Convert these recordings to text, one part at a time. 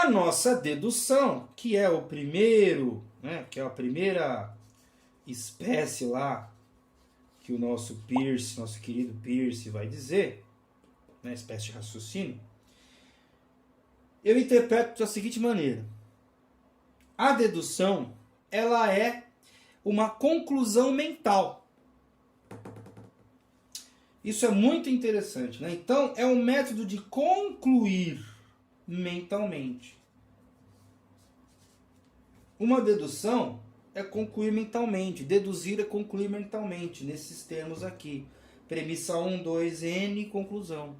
A nossa dedução, que é o primeiro, né, que é a primeira espécie lá que o nosso Peirce, nosso querido Peirce vai dizer, né, espécie de raciocínio, eu interpreto da seguinte maneira. A dedução, ela é uma conclusão mental. Isso é muito interessante, né? Então, é um método de concluir mentalmente. Uma dedução é concluir mentalmente. Deduzir é concluir mentalmente, nesses termos aqui. Premissa 1, 2, N, conclusão.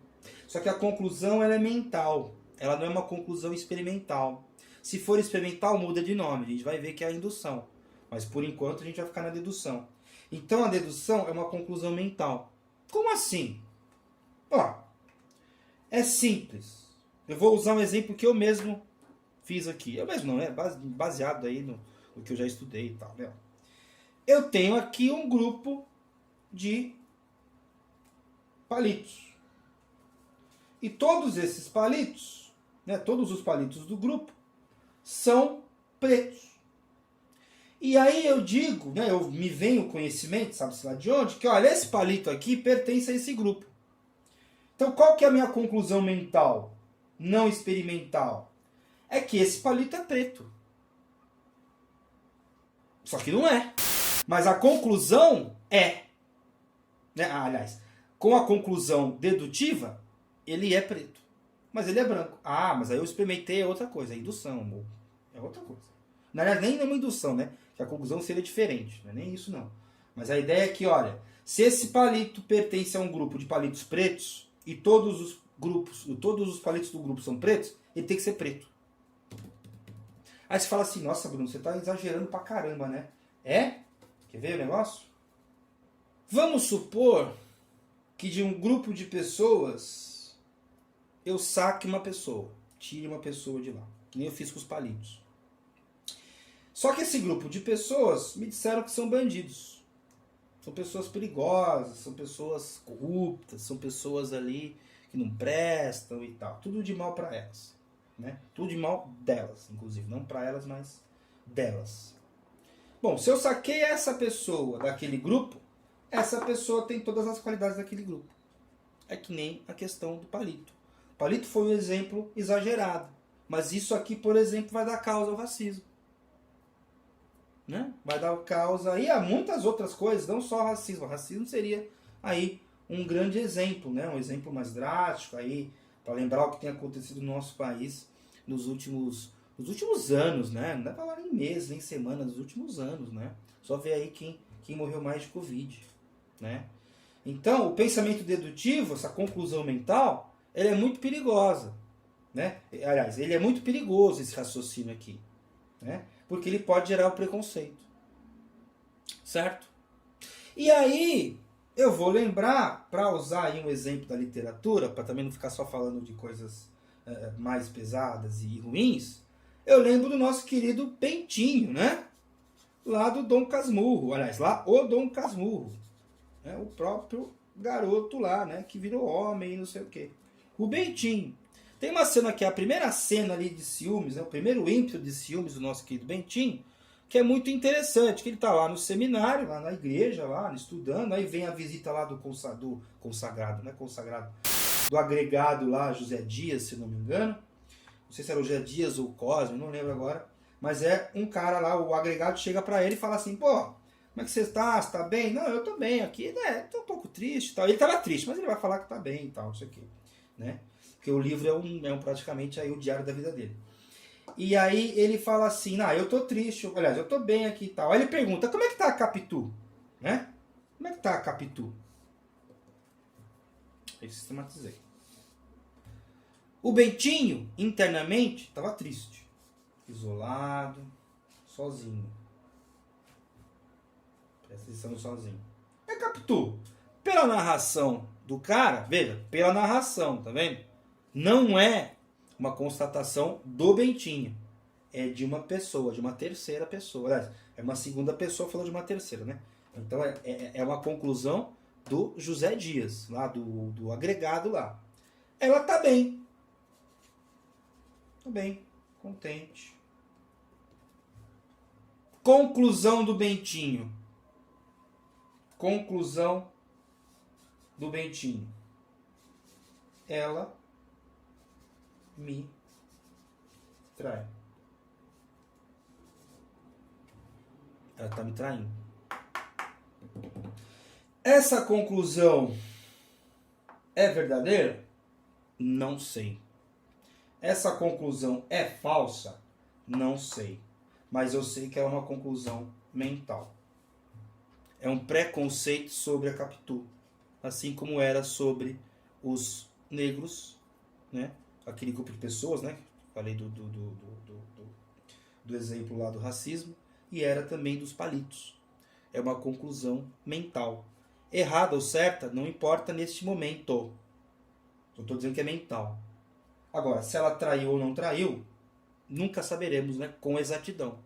Só que a conclusão ela é mental. Ela não é uma conclusão experimental. Se for experimental, muda de nome. A gente vai ver que é a indução. Mas, por enquanto, a gente vai ficar na dedução. Então, a dedução é uma conclusão mental. Como assim? Ó, é simples. Eu vou usar um exemplo que eu mesmo fiz aqui. Eu mesmo não, é baseado aí no que eu já estudei e tal, né? Eu tenho aqui um grupo de palitos. E todos esses palitos, né, todos os palitos do grupo, são pretos. E aí eu digo, né, eu me vem o conhecimento, sabe-se lá de onde, que olha, esse palito aqui pertence a esse grupo. Então qual que é a minha conclusão mental, não experimental? É que esse palito é preto. Só que não é. Mas a conclusão é. Né? Aliás, com a conclusão dedutiva, ele é preto. Mas ele é branco. Ah, mas aí eu experimentei é outra coisa, é indução. É outra coisa. Na verdade, nem é uma indução, né? Que a conclusão seria diferente. Não é nem isso, não. Mas a ideia é que, olha, se esse palito pertence a um grupo de palitos pretos e todos os palitos do grupo são pretos, ele tem que ser preto. Aí você fala assim, nossa, Bruno, você está exagerando pra caramba, né? É? Quer ver o negócio? Vamos supor que de um grupo de pessoas eu saque uma pessoa, tire uma pessoa de lá, que nem eu fiz com os palitos. Só que esse grupo de pessoas me disseram que são bandidos. São pessoas perigosas, são pessoas corruptas, são pessoas ali que não prestam e tal. Tudo de mal para elas. Né? Tudo de mal delas, inclusive. Não para elas, mas delas. Bom, se eu saquei essa pessoa daquele grupo, essa pessoa tem todas as qualidades daquele grupo. É que nem a questão do palito. O palito foi um exemplo exagerado. Mas isso aqui, por exemplo, vai dar causa ao racismo. Né? Vai dar causa e a muitas outras coisas, não só racismo. O racismo seria aí um grande exemplo, né? Um exemplo mais drástico aí, para lembrar o que tem acontecido no nosso país nos últimos anos, né? Não dá para falar nem meses, nem semanas, nos últimos anos, né? Só ver aí quem morreu mais de Covid, né? Então, o pensamento dedutivo, essa conclusão mental, ela é muito perigosa, né? Aliás, ele é muito perigoso, esse raciocínio aqui, né? Porque ele pode gerar o preconceito, certo? E aí, eu vou lembrar, para usar aí um exemplo da literatura, para também não ficar só falando de coisas mais pesadas e ruins, eu lembro do nosso querido Bentinho, né? Lá do Dom Casmurro, aliás, lá o Dom Casmurro, né? O próprio garoto lá, né? Que virou homem e não sei o quê. O Bentinho. Tem uma cena que é a primeira cena ali de ciúmes, né? O primeiro ímpeto de ciúmes do nosso querido Bentinho, que é muito interessante, que ele está lá no seminário, lá na igreja, lá estudando, aí vem a visita lá do consagrado, né? Consagrado, do agregado lá, José Dias, se não me engano. Não sei se era o José Dias ou o Cosme, não lembro agora. Mas é um cara lá, o agregado chega para ele e fala assim, pô, como é que você está? Você está bem? Não, eu estou bem aqui, né? Estou um pouco triste e tal. Ele estava triste, mas ele vai falar que está bem e tal, não sei o quê, né? Porque o livro é praticamente aí o diário da vida dele. E aí ele fala assim, eu tô triste, aliás, eu tô bem aqui e tal. Aí ele pergunta, como é que tá a Capitu? Né? Como é que tá a Capitu? Eu sistematizei. O Bentinho, internamente, estava triste. Isolado, sozinho. Presta atenção, sozinho. É Capitu. Pela narração do cara, veja, pela narração, tá vendo? Não é uma constatação do Bentinho. É de uma pessoa, de uma terceira pessoa. Aliás, é uma segunda pessoa falando de uma terceira, né? Então é uma conclusão do José Dias, lá do agregado lá. Ela tá bem. Tá bem. contente. Conclusão do Bentinho. Conclusão do Bentinho. Ela me trai. Ela está me traindo. Essa conclusão é verdadeira? Não sei. Essa conclusão é falsa? Não sei. Mas eu sei que é uma conclusão mental. É um preconceito sobre a Capitu. Assim como era sobre os negros, né? Aquele grupo de pessoas, né? Falei do exemplo lá do racismo. E era também dos palitos. É uma conclusão mental. Errada ou certa, não importa neste momento. Eu estou dizendo que é mental. Agora, se ela traiu ou não traiu, nunca saberemos, né, com exatidão.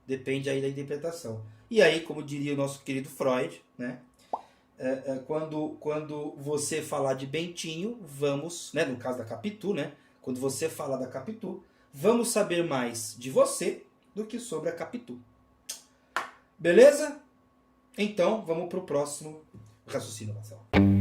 Depende aí da interpretação. E aí, como diria o nosso querido Freud, né, quando você falar de Bentinho, vamos, né, no caso da Capitu, né, quando você falar da Capitu, vamos saber mais de você do que sobre a Capitu. Beleza? Então, vamos para o próximo raciocínio, Marcelo.